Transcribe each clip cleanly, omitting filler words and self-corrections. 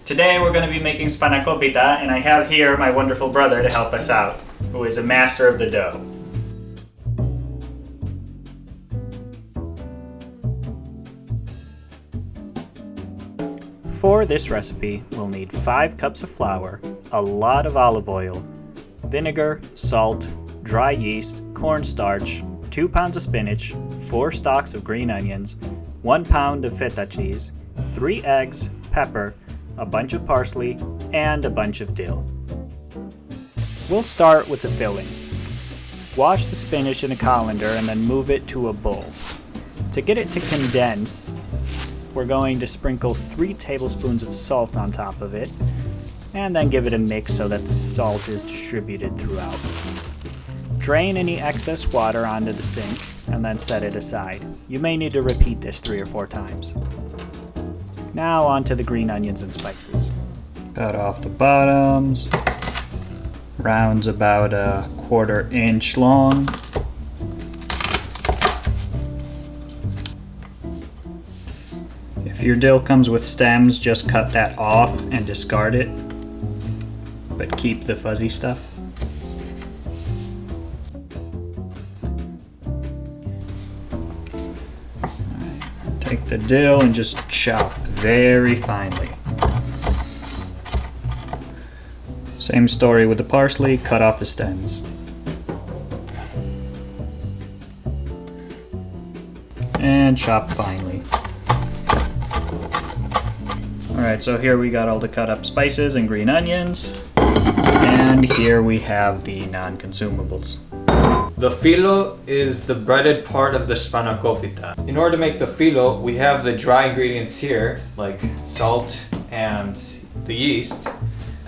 Today we're going to be making Spanakopita, and I have here my wonderful brother to help us out, who is a master of the dough. For this recipe, we'll need 5 cups of flour, a lot of olive oil, vinegar, salt, dry yeast, cornstarch, 2 pounds of spinach, 4 stalks of green onions, 1 pound of feta cheese, 3 eggs, pepper, a bunch of parsley, and a bunch of dill. We'll start with the filling. Wash the spinach in a colander and then move it to a bowl. To get it to condense, we're going to sprinkle 3 tablespoons of salt on top of it, and then give it a mix so that the salt is distributed throughout. Drain any excess water onto the sink, and then set it aside. You may need to repeat this 3 or 4 times. Now onto the green onions and spices. Cut off the bottoms. Rounds about a 1/4 inch long. If your dill comes with stems, just cut that off and discard it, but keep the fuzzy stuff. Take the dill and just chop very finely. Same story with the parsley, cut off the stems. And chop finely. Alright, so here we got all the cut up spices and green onions. And here we have the non-consumables. The PHYLLO is the breaded part of the Spanakopita. In order to make the PHYLLO, we have the dry ingredients here, like salt and the yeast.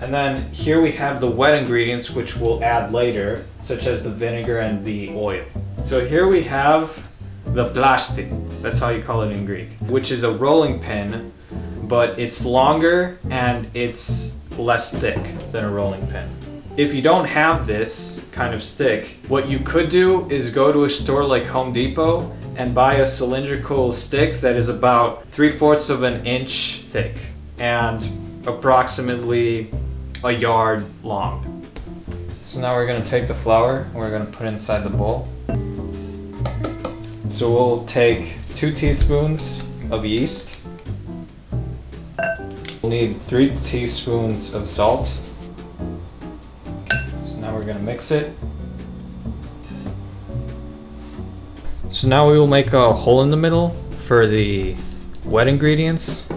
And then here we have the wet ingredients, which we'll add later, such as the vinegar and the oil. So here we have the plastic, that's how you call it in Greek, which is a rolling pin, but it's longer and it's less thick than a rolling pin. If you don't have this kind of stick, what you could do is go to a store like Home Depot and buy a cylindrical stick that is about 3/4 of an inch thick and approximately a yard long. So now we're going to take the flour and we're going to put it inside the bowl. So we'll take 2 teaspoons of yeast. We'll need 3 teaspoons of salt. Now we're going to mix it. So now we will make a hole in the middle for the wet ingredients.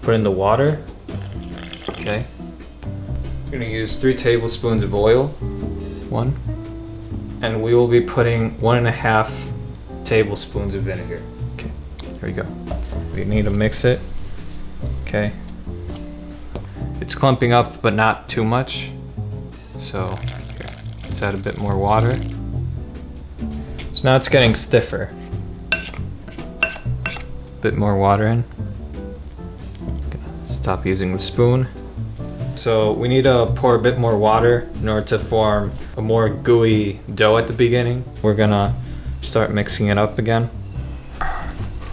Put in the water. Okay. We're going to use 3 tablespoons of oil. 1. And we will be putting 1.5 tablespoons of vinegar. Okay. Here we go. We need to mix it. Okay. It's clumping up, but not too much. So here, let's add a bit more water. So now it's getting stiffer. Bit more water in. Stop using the spoon. So we need to pour a bit more water in order to form a more gooey dough at the beginning. We're gonna start mixing it up again.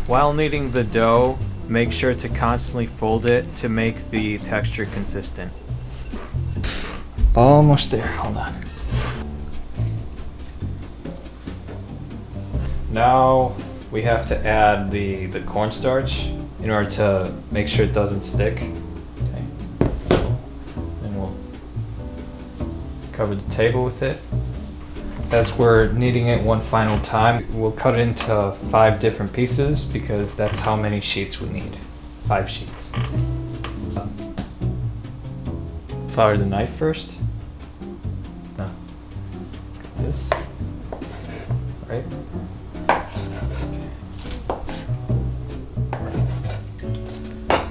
While kneading the dough, make sure to constantly fold it to make the texture consistent. Almost there, hold on. Now we have to add the cornstarch in order to make sure it doesn't stick. Okay. Then we'll cover the table with it. As we're kneading it one final time, we'll cut it into 5 different pieces because that's how many sheets we need. 5 sheets. Flour the knife first. No. This. Right?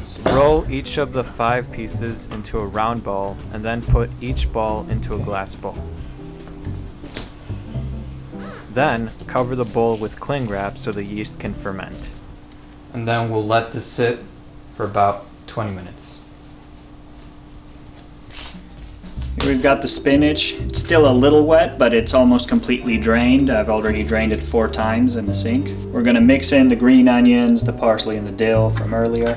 So roll each of the 5 pieces into a round ball and then put each ball into a glass bowl. Then cover the bowl with cling wrap so the yeast can ferment. And then we'll let this sit for about 20 minutes. Here we've got the spinach. It's still a little wet, but it's almost completely drained. I've already drained it 4 times in the sink. We're going to mix in the green onions, the parsley, and the dill from earlier.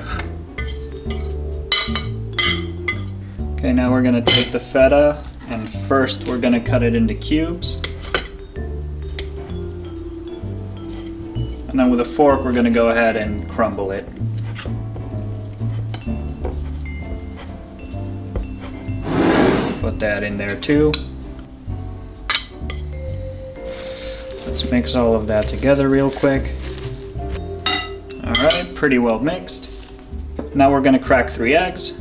Okay, now we're going to take the feta and first we're going to cut it into cubes. And then with a fork we're going to go ahead and crumble it. Put that in there too. Let's mix all of that together real quick. Alright, pretty well mixed. Now we're going to crack 3 eggs.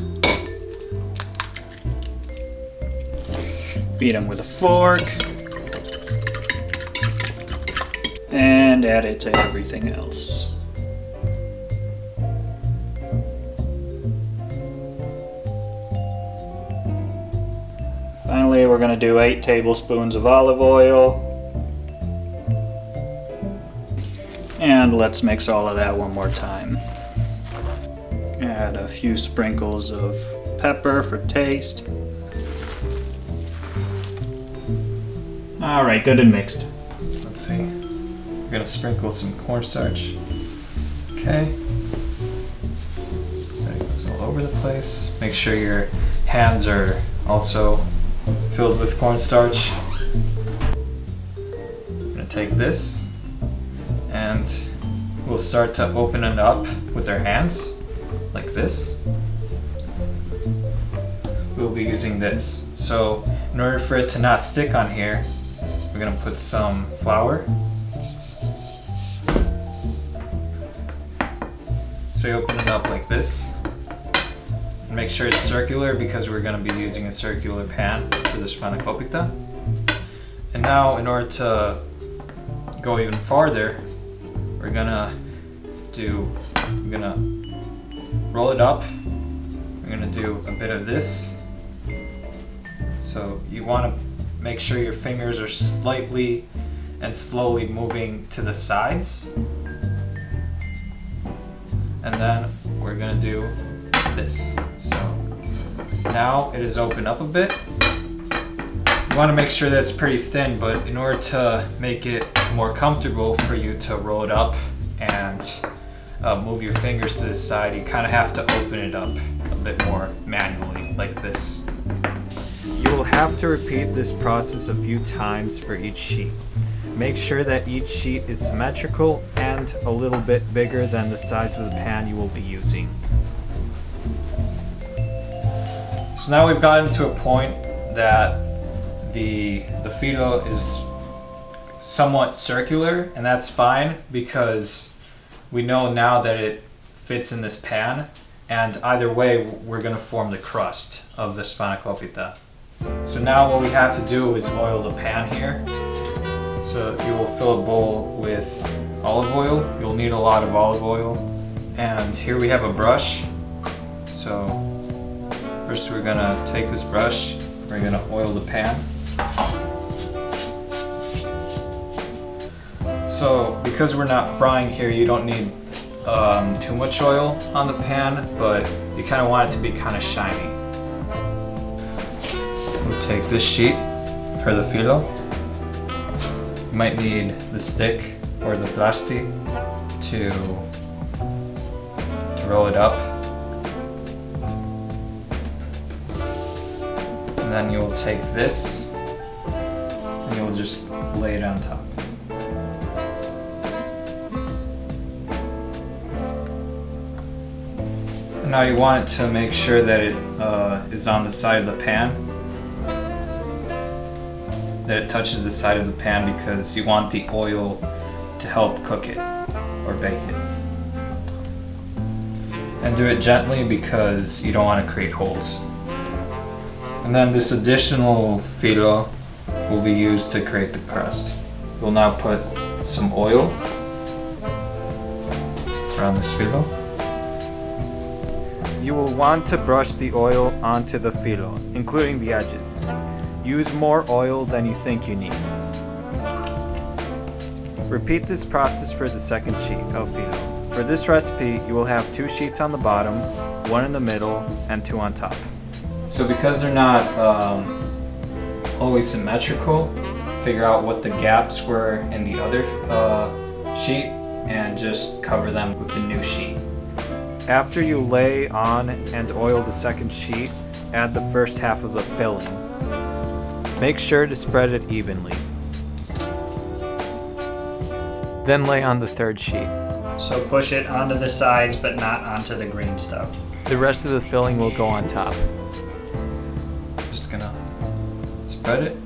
Beat them with a fork. And add it to everything else. Finally, we're going to do 8 tablespoons of olive oil. And let's mix all of that one more time. Add a few sprinkles of pepper for taste. Alright, good and mixed. Let's see. We're gonna sprinkle some cornstarch. Okay. So that goes all over the place. Make sure your hands are also filled with cornstarch. I'm gonna take this and we'll start to open it up with our hands, like this. We'll be using this. So in order for it to not stick on here, we're gonna put some flour. So you open it up like this. And make sure it's circular because we're gonna be using a circular pan for the Spanakopita. And now in order to go even farther, we're gonna roll it up. We're gonna do a bit of this. So you wanna make sure your fingers are slightly and slowly moving to the sides. And then we're gonna do this. So now it is opened up a bit. You wanna make sure that it's pretty thin, but in order to make it more comfortable for you to roll it up and move your fingers to the side, you kind of have to open it up a bit more manually, like this. You will have to repeat this process a few times for each sheet. Make sure that each sheet is symmetrical and a little bit bigger than the size of the pan you will be using. So now we've gotten to a point that the PHYLLO is somewhat circular, and that's fine because we know now that it fits in this pan, and either way we're going to form the crust of the Spanakopita. So now what we have to do is oil the pan here. So you will fill a bowl with olive oil. You'll need a lot of olive oil. And here we have a brush. So first we're going to take this brush, we're going to oil the pan. So because we're not frying here, you don't need too much oil on the pan, but you kind of want it to be kind of shiny. We'll take this sheet, or the PHYLLO. You might need the stick or the plastic to roll it up. And then you'll take this and you'll just lay it on top. And now you want it to make sure that it is on the side of the pan, that it touches the side of the pan, because you want the oil to help cook it or bake it. And do it gently because you don't want to create holes. And then this additional PHYLLO will be used to create the crust. We'll now put some oil around this PHYLLO. You will want to brush the oil onto the PHYLLO, including the edges. Use more oil than you think you need. Repeat this process for the second sheet of PHYLLO. For this recipe, you will have 2 sheets on the bottom, 1 in the middle, and 2 on top. So because they're not always symmetrical, figure out what the gaps were in the other sheet and just cover them with the new sheet. After you lay on and oil the second sheet, add the first half of the filling. Make sure to spread it evenly. Then lay on the third sheet. So push it onto the sides but not onto the green stuff. The rest of the filling will go on top. Just gonna spread it.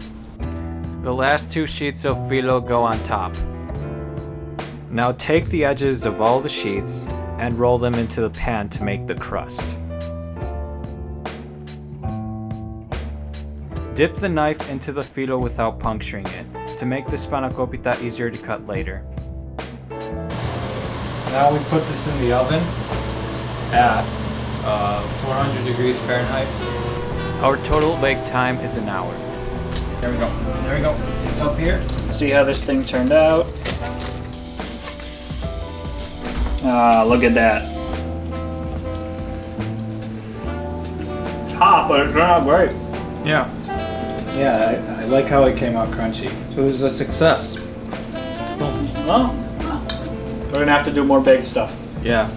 The last 2 sheets of PHYLLO go on top. Now take the edges of all the sheets and roll them into the pan to make the crust. Dip the knife into the PHYLLO without puncturing it to make the Spanakopita easier to cut later. Now we put this in the oven at 400 degrees Fahrenheit. Our total bake time is an hour. There we go. There we go. It's up here. See how this thing turned out? Ah, look at that. Hot, but it turned out great. Yeah. Yeah, I like how it came out crunchy. So this is a success. Well, we're gonna have to do more bake stuff. Yeah.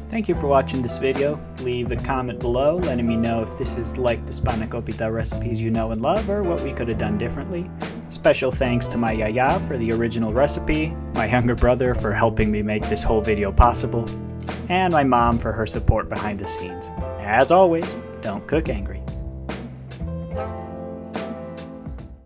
Thank you for watching this video. Leave a comment below letting me know if this is like the Spanakopita recipes you know and love or what we could have done differently. Special thanks to my yaya for the original recipe, my younger brother for helping me make this whole video possible, and my mom for her support behind the scenes. As always, don't cook angry.